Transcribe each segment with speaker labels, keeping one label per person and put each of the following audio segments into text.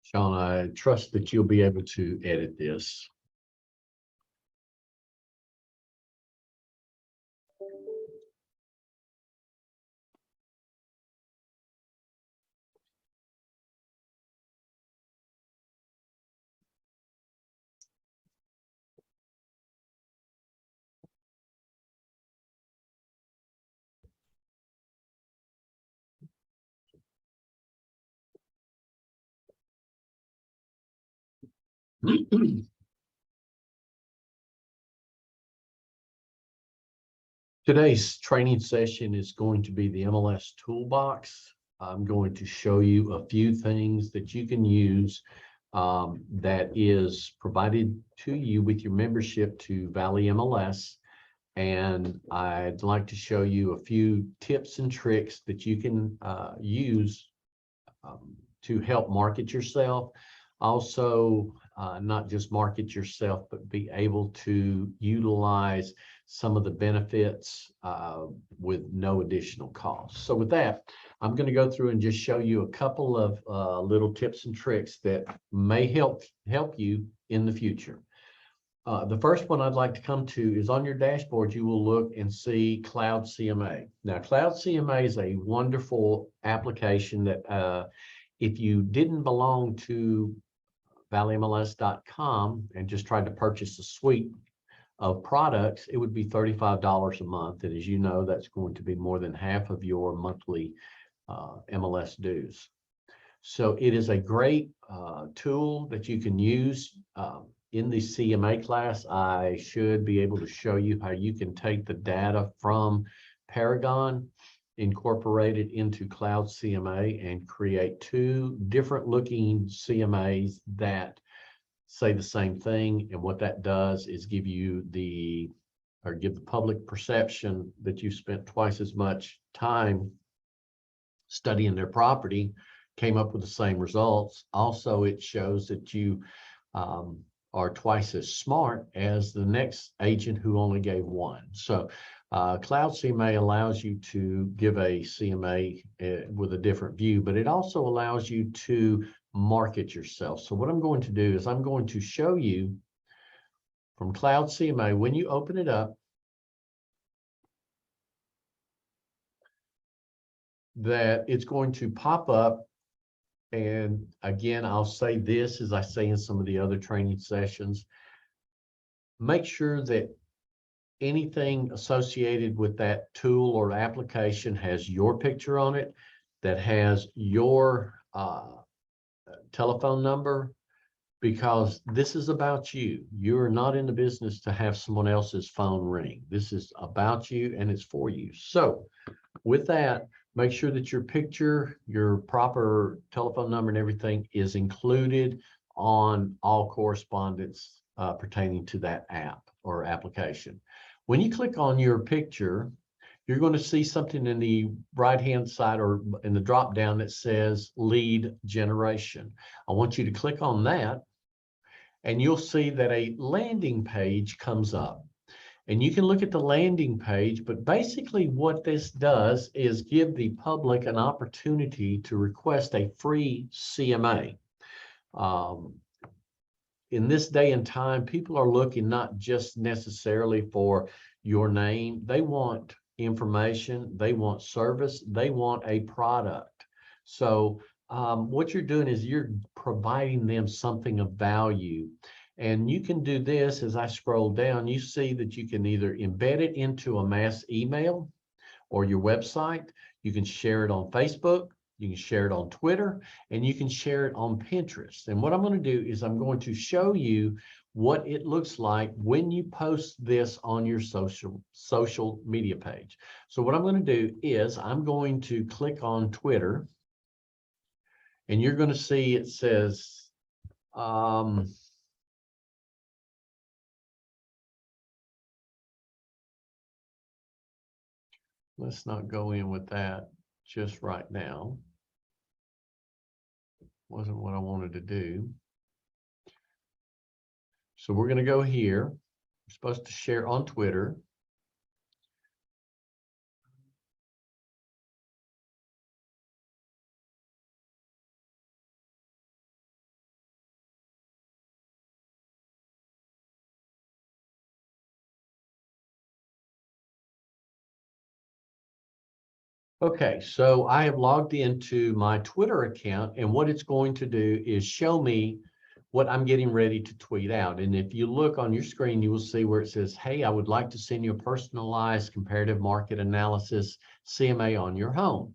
Speaker 1: Sean, I trust that you'll be able to edit this. Today's training session is going to be the MLS Toolbox. I'm going to show you a few things that you can use that is provided to you with your membership to Valley MLS. And I'd like to show you a few tips and tricks that you can use to help market yourself. Also, not just market yourself, but be able to utilize some of the benefits with no additional cost. So with that, I'm going to go through and just show you a couple of little tips and tricks that may help you in the future. The first one I'd like to come to is on your dashboard, you will look and see Cloud CMA. Now, Cloud CMA is a wonderful application that if you didn't belong to valleymls.com and just tried to purchase a suite of products, it would be $35 a month. And as you know, that's going to be more than half of your monthly MLS dues. So it is a great tool that you can use. In the CMA class, I should be able to show you how you can take the data from Paragon, incorporate it into Cloud CMA, and create two different looking CMAs that say the same thing. And what that does is give the public perception that you spent twice as much time studying their property, came up with the same results. Also, it shows that you are twice as smart as the next agent who only gave one. So Cloud CMA allows you to give a CMA with a different view, but it also allows you to market yourself. So what I'm going to do is I'm going to show you from Cloud CMA, when you open it up, that it's going to pop up. And again, I'll say this as I say in some of the other training sessions, make sure that anything associated with that tool or application has your picture on it, that has your telephone number, because this is about you. You're not in the business to have someone else's phone ring. This is about you and it's for you. So with that, make sure that your picture, your proper telephone number and everything is included on all correspondence pertaining to that app or application. When you click on your picture, you're going to see something in the right-hand side or in the drop-down that says lead generation. I want you to click on that, and you'll see that a landing page comes up. And you can look at the landing page, but basically what this does is give the public an opportunity to request a free CMA. In this day and time, people are looking not just necessarily for your name. They want information, they want service, they want a product. So what you're doing is you're providing them something of value. And you can do this. As I scroll down, you see that you can either embed it into a mass email or your website. You can share it on Facebook, you can share it on Twitter, and you can share it on Pinterest. And what I'm going to do is I'm going to show you what it looks like when you post this on your social media page. So what I'm going to do is I'm going to click on Twitter, and you're going to see it says let's not go in with that just right now. Wasn't what I wanted to do. So we're going to go here. We're supposed to share on Twitter. Okay, so I have logged into my Twitter account, and what it's going to do is show me what I'm getting ready to tweet out. And if you look on your screen, you will see where it says, hey, I would like to send you a personalized comparative market analysis CMA on your home.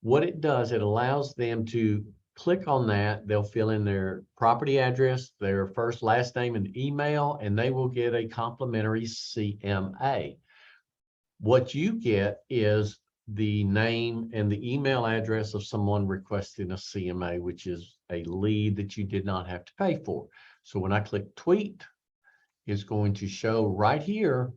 Speaker 1: What it does, it allows them to click on that. They'll fill in their property address, their first, last name, and email, and they will get a complimentary CMA. What you get is the name and the email address of someone requesting a CMA, which is a lead that you did not have to pay for. So when I click tweet, it's going to show right here.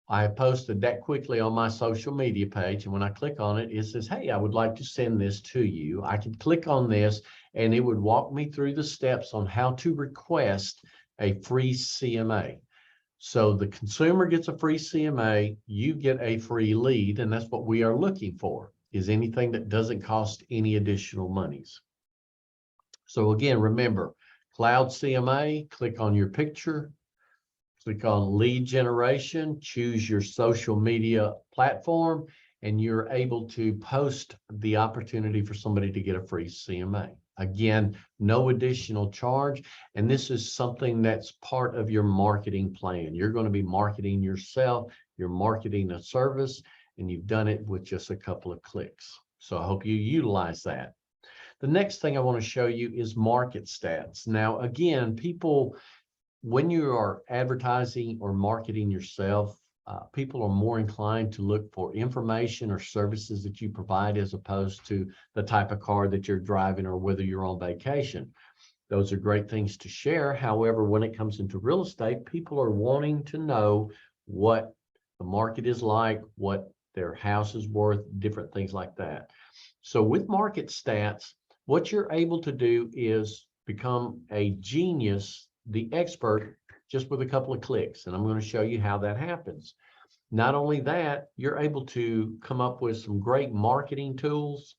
Speaker 1: I posted that quickly on my social media page, and when I click on it, it says, hey, I would like to send this to you. I can click on this and it would walk me through the steps on how to request a free CMA. So the consumer gets a free CMA, you get a free lead, and that's what we are looking for, is anything that doesn't cost any additional monies. So again, remember, Cloud CMA, click on your picture, click on lead generation, choose your social media platform, and you're able to post the opportunity for somebody to get a free CMA. Again, no additional charge. And this is something that's part of your marketing plan. You're going to be marketing yourself, you're marketing a service, and you've done it with just a couple of clicks. So I hope you utilize that. The next thing I want to show you is market stats. Now, again, people, when you are advertising or marketing yourself, people are more inclined to look for information or services that you provide as opposed to the type of car that you're driving or whether you're on vacation. Those are great things to share. However, when it comes into real estate, people are wanting to know what the market is like, what their house is worth, different things like that. So with market stats, what you're able to do is become a genius, the expert, just with a couple of clicks. And I'm going to show you how that happens. Not only that, you're able to come up with some great marketing tools.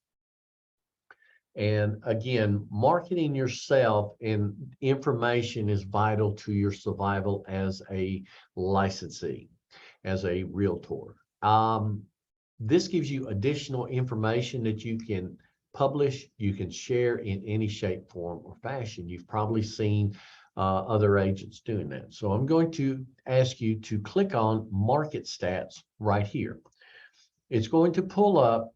Speaker 1: And again, marketing yourself and information is vital to your survival as a licensee, as a realtor. This gives you additional information that you can publish, you can share in any shape, form, or fashion. You've probably seen other agents doing that. So I'm going to ask you to click on market stats right here. It's going to pull up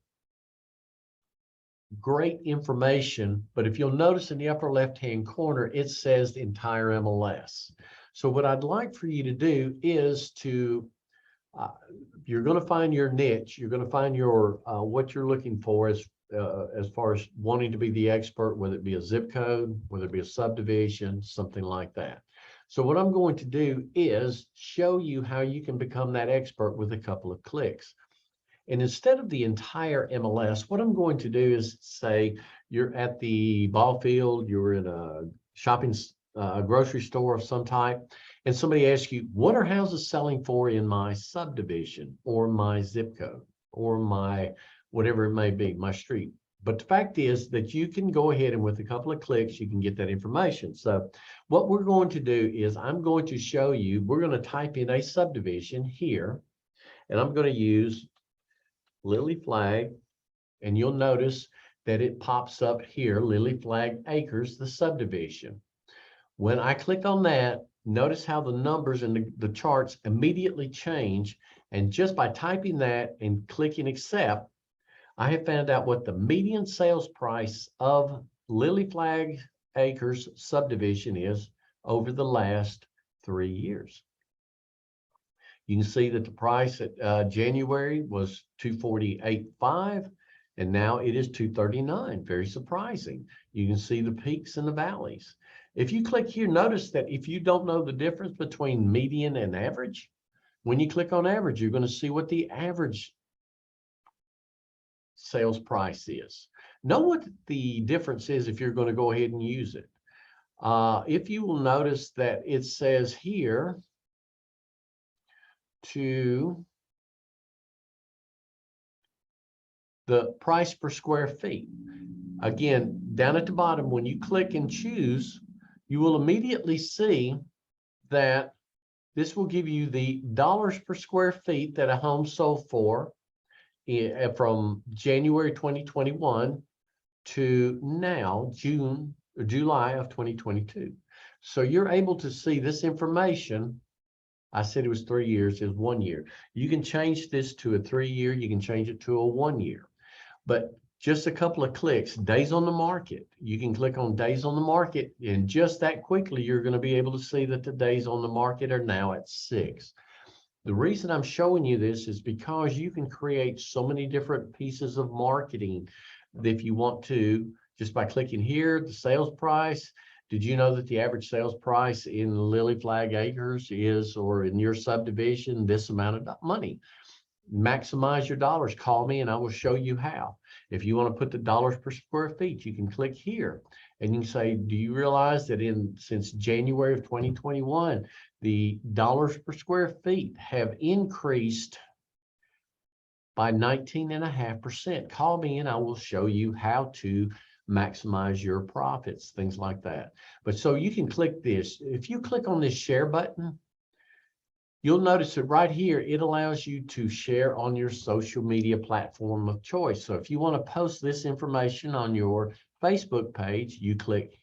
Speaker 1: great information, but if you'll notice in the upper left-hand corner, it says the entire MLS. So what I'd like for you to do is to, you're going to find your niche, you're going to find your what you're looking for as far as wanting to be the expert, whether it be a zip code, whether it be a subdivision, something like that. So what I'm going to do is show you how you can become that expert with a couple of clicks. And instead of the entire MLS, what I'm going to do is say you're at the ball field, you're in a shopping, grocery store of some type, and somebody asks you, what are houses selling for in my subdivision or my zip code or my whatever it may be, my street. But the fact is that you can go ahead and with a couple of clicks, you can get that information. So what we're going to do is I'm going to show you, we're going to type in a subdivision here, and I'm going to use Lily Flag, and you'll notice that it pops up here, Lily Flag Acres, the subdivision. When I click on that, notice how the numbers and the charts immediately change. And just by typing that and clicking accept, I have found out what the median sales price of Lily Flag Acres subdivision is over the last 3 years. You can see that the price at January was $248.5, and now it is $239. Very surprising. You can see the peaks and the valleys. If you click here, notice that if you don't know the difference between median and average, when you click on average, you're going to see what the average sales price is. Know what the difference is if you're going to go ahead and use it. If you will notice that it says here to the price per square feet. Again, down at the bottom, when you click and choose, you will immediately see that this will give you the dollars per square feet that a home sold for from January 2021 to now, June or July of 2022. So you're able to see this information. I said it was 3 years, is 1 year. You can change this to a 3-year, you can change it to a 1 year. But just a couple of clicks, days on the market. You can click on days on the market, and just that quickly, you're going to be able to see that the days on the market are now at 6. The reason I'm showing you this is because you can create so many different pieces of marketing if you want to, just by clicking here, the sales price. Did you know that the average sales price in Lily Flag Acres is, or in your subdivision, this amount of money? Maximize your dollars. Call me and I will show you how. If you want to put the dollars per square feet, you can click here and you can say, do you realize that since January of 2021, the dollars per square feet have increased by 19.5%? Call me and I will show you how to maximize your profits, things like that. But so you can click this. If you click on this share button, you'll notice that right here, it allows you to share on your social media platform of choice. So if you want to post this information on your Facebook page, you click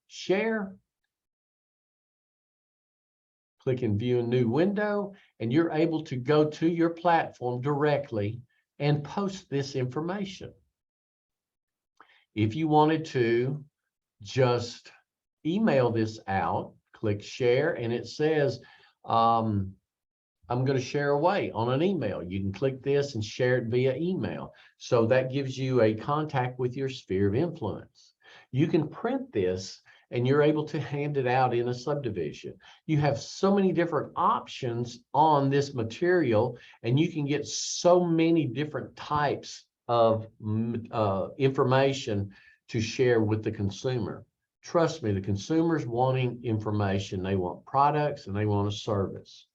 Speaker 1: share, click in view a new window, and you're able to go to your platform directly and post this information. If you wanted to just email this out, click share, and it says, I'm going to share away on an email. You can click this and share it via email. So that gives you a contact with your sphere of influence. You can print this and you're able to hand it out in a subdivision. You have so many different options on this material, and you can get so many different types of information to share with the consumer. Trust me, the consumer's wanting information. They want products and they want a service.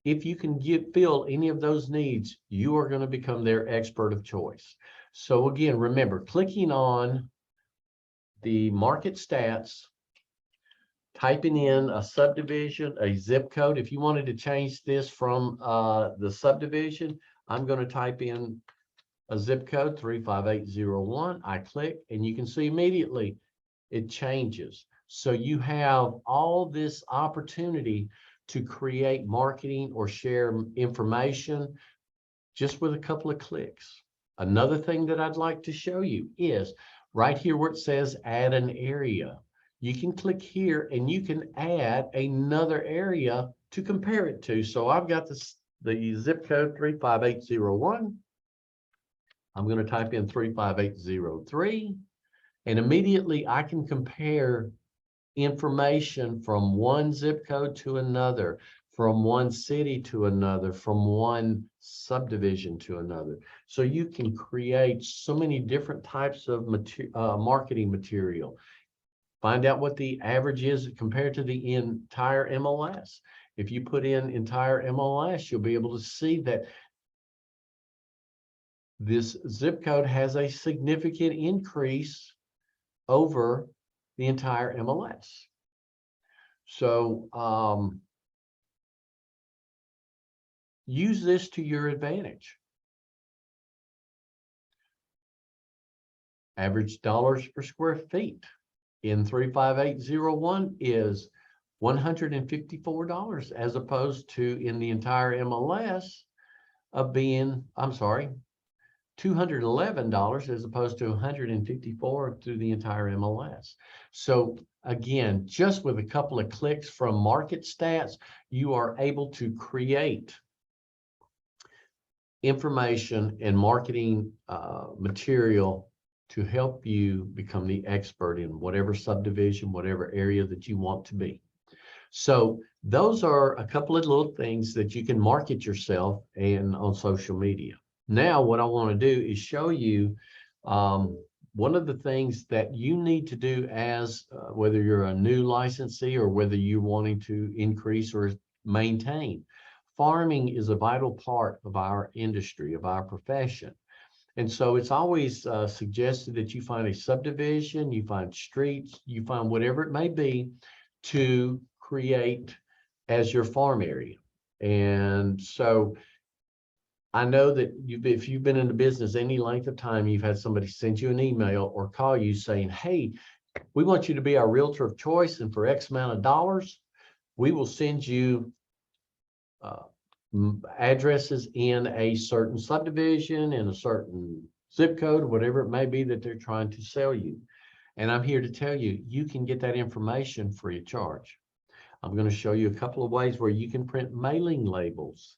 Speaker 1: If you can fill any of those needs, you are going to become their expert of choice. So again, remember, clicking on the market stats, typing in a subdivision, a zip code. If you wanted to change this from the subdivision, I'm going to type in a zip code 35801. I click and you can see immediately it changes. So you have all this opportunity to create marketing or share information just with a couple of clicks. Another thing that I'd like to show you is right here where it says add an area. You can click here and you can add another area to compare it to. So I've got the zip code 35801. I'm going to type in 35803, and immediately I can compare information from one zip code to another, from one city to another, from one subdivision to another. So you can create so many different types of marketing material. Find out what the average is compared to the entire MLS. If you put in entire MLS, you'll be able to see that this zip code has a significant increase over the entire MLS. So use this to your advantage. Average dollars per square feet in 35801 is $154 as opposed to in the entire MLS of being, $211 as opposed to $154 through the entire MLS. So again, just with a couple of clicks from market stats, you are able to create information and marketing material to help you become the expert in whatever subdivision, whatever area that you want to be. So those are a couple of little things that you can market yourself and on social media. Now, what I want to do is show you one of the things that you need to do as whether you're a new licensee or whether you're wanting to increase or maintain. Farming is a vital part of our industry, of our profession. And so it's always suggested that you find a subdivision, you find streets, you find whatever it may be to create as your farm area. And so I know that if you've been in the business any length of time, you've had somebody send you an email or call you saying, hey, we want you to be our realtor of choice, and for X amount of dollars, we will send you addresses in a certain subdivision, in a certain zip code, whatever it may be that they're trying to sell you. And I'm here to tell you, you can get that information free of charge. I'm going to show you a couple of ways where you can print mailing labels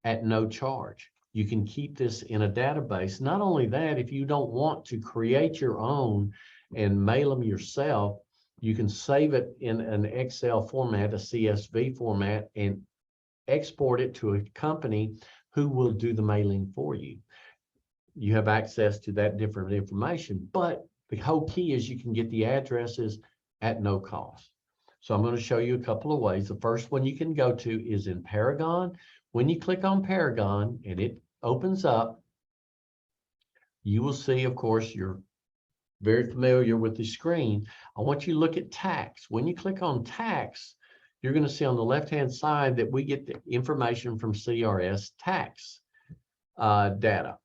Speaker 1: at no charge. You can keep this in a database. Not only that, if you don't want to create your own and mail them yourself, you can save it in an Excel format, a CSV format, and export it to a company who will do the mailing for you. You have access to that different information, but the whole key is you can get the addresses at no cost. So I'm going to show you a couple of ways. The first one you can go to is in Paragon. When you click on Paragon and it opens up, you will see, of course, you're very familiar with the screen. I want you to look at tax. When you click on tax, you're going to see on the left-hand side that we get the information from Crs Tax Data.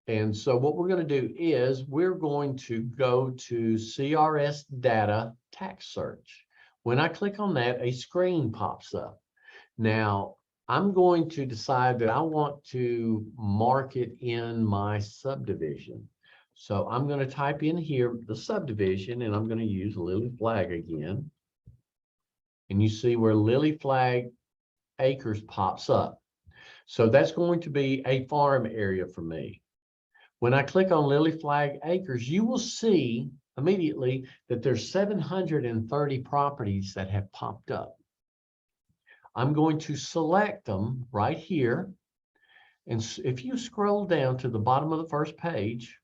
Speaker 1: And so what we're going to do is we're going to go to Crs Data Tax Search. When I click on that, a screen pops up. Now, I'm going to decide that I want to mark it in my subdivision. So I'm going to type in here the subdivision, and I'm going to use Lily Flag again. And you see where Lily Flag Acres pops up. So that's going to be a farm area for me. When I click on Lily Flag Acres, you will see immediately that there's 730 properties that have popped up. I'm going to select them right here. And if you scroll down to the bottom of the first page,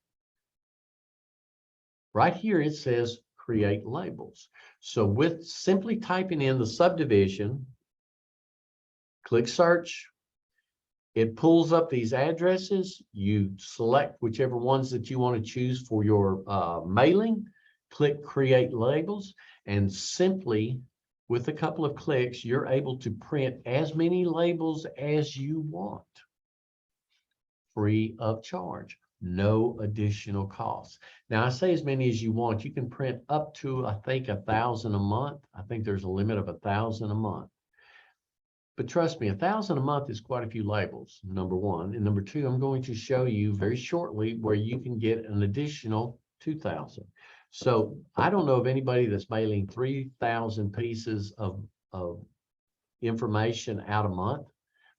Speaker 1: right here it says create labels. So with simply typing in the subdivision, click search, it pulls up these addresses. You select whichever ones that you want to choose for your mailing, click create labels, and simply with a couple of clicks, you're able to print as many labels as you want, free of charge, no additional cost. Now I say as many as you want. You can print up to, I think, 1,000 a month. I think there's a limit of 1,000 a month. But trust me, 1,000 a month is quite a few labels, number one. And number two, I'm going to show you very shortly where you can get an additional 2,000. So I don't know of anybody that's mailing 3,000 pieces of information out a month.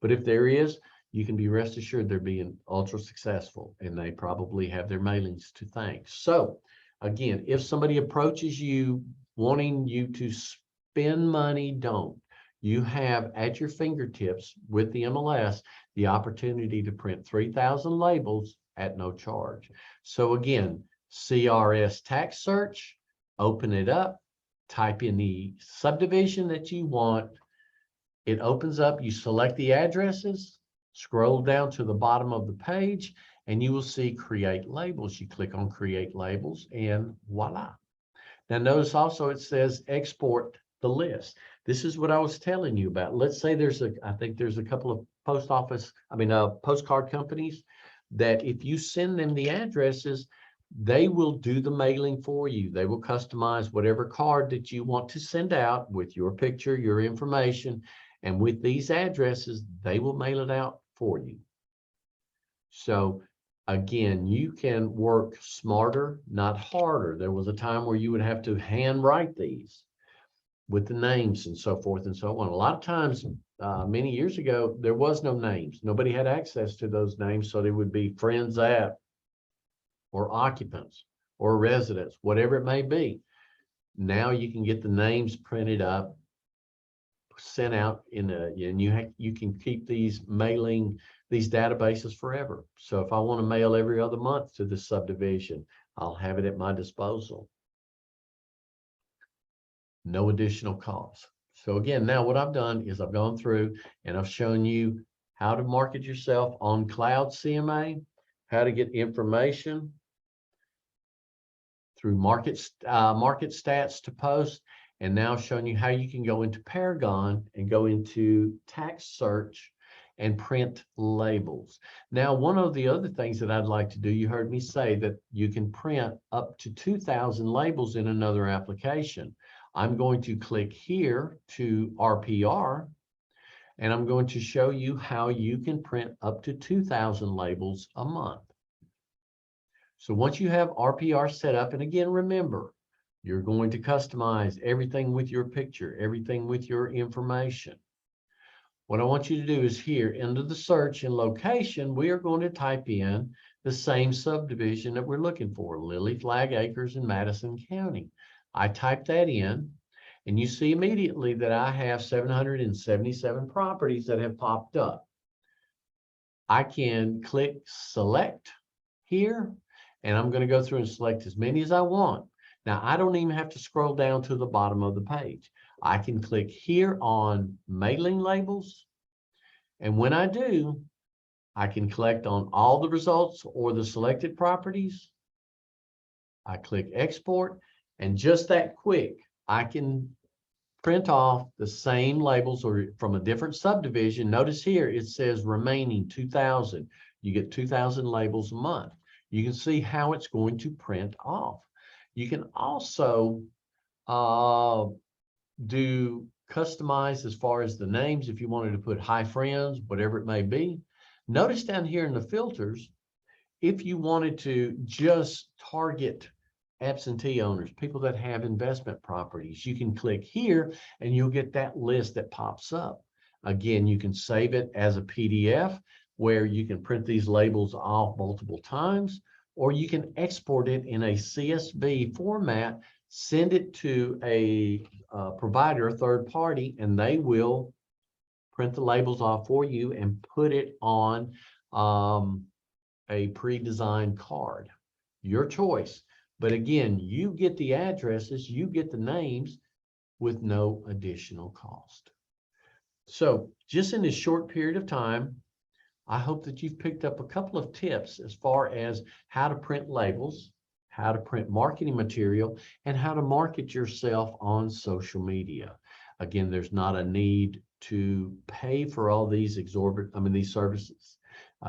Speaker 1: But if there is, you can be rest assured they're being ultra successful, and they probably have their mailings to thank. So again, if somebody approaches you wanting you to spend money, don't. You have at your fingertips with the MLS the opportunity to print 3,000 labels at no charge. So again, Crs Tax Search, open it up, type in the subdivision that you want. It opens up, you select the addresses, scroll down to the bottom of the page, and you will see create labels. You click on create labels and voila. Now notice also it says export the list. This is what I was telling you about. Let's say I think there's a couple of postcard companies that if you send them the addresses, they will do the mailing for you. They will customize whatever card that you want to send out with your picture, your information, and with these addresses, they will mail it out for you. So again, you can work smarter, not harder. There was a time where you would have to handwrite these with the names and so forth and so on. A lot of times, many years ago, there was no names. Nobody had access to those names, so they would be friends at, or occupants, or residents, whatever it may be. Now you can get the names printed up, sent out and you can keep these databases forever. So if I want to mail every other month to this subdivision, I'll have it at my disposal. No additional cost. So again, now what I've done is I've gone through and I've shown you how to market yourself on Cloud CMA, how to get information through market stats to post, and now showing you how you can go into Paragon and go into tax search and print labels. Now, one of the other things that I'd like to do, you heard me say that you can print up to 2,000 labels in another application. I'm going to click here to RPR, and I'm going to show you how you can print up to 2,000 labels a month. So once you have RPR set up, and again, remember, you're going to customize everything with your picture, everything with your information. What I want you to do is here, into the search and location, we are going to type in the same subdivision that we're looking for, Lily Flag Acres in Madison County. I type that in, and you see immediately that I have 777 properties that have popped up. I can click select here, and I'm going to go through and select as many as I want. Now, I don't even have to scroll down to the bottom of the page. I can click here on mailing labels, and when I do, I can collect on all the results or the selected properties. I click export, and just that quick, I can print off the same labels or from a different subdivision. Notice here it says remaining 2,000. You get 2,000 labels a month. You can see how it's going to print off. You can also do customize as far as the names if you wanted to put hi friends, whatever it may be. Notice down here in the filters, if you wanted to just target absentee owners, people that have investment properties, you can click here and you'll get that list that pops up. Again, you can save it as a PDF where you can print these labels off multiple times, or you can export it in a CSV format, send it to a provider, a third party, and they will print the labels off for you and put it on a pre-designed card. Your choice. But again, you get the addresses, you get the names with no additional cost. So just in this short period of time, I hope that you've picked up a couple of tips as far as how to print labels, how to print marketing material, and how to market yourself on social media. Again, there's not a need to pay for all these these services.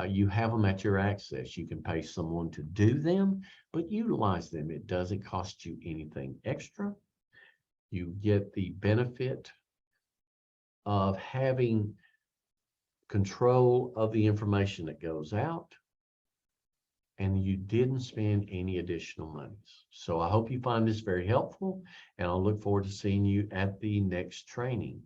Speaker 1: You have them at your access. You can pay someone to do them, but utilize them. It doesn't cost you anything extra. You get the benefit of having control of the information that goes out, and you didn't spend any additional monies. So I hope you find this very helpful, and I'll look forward to seeing you at the next training.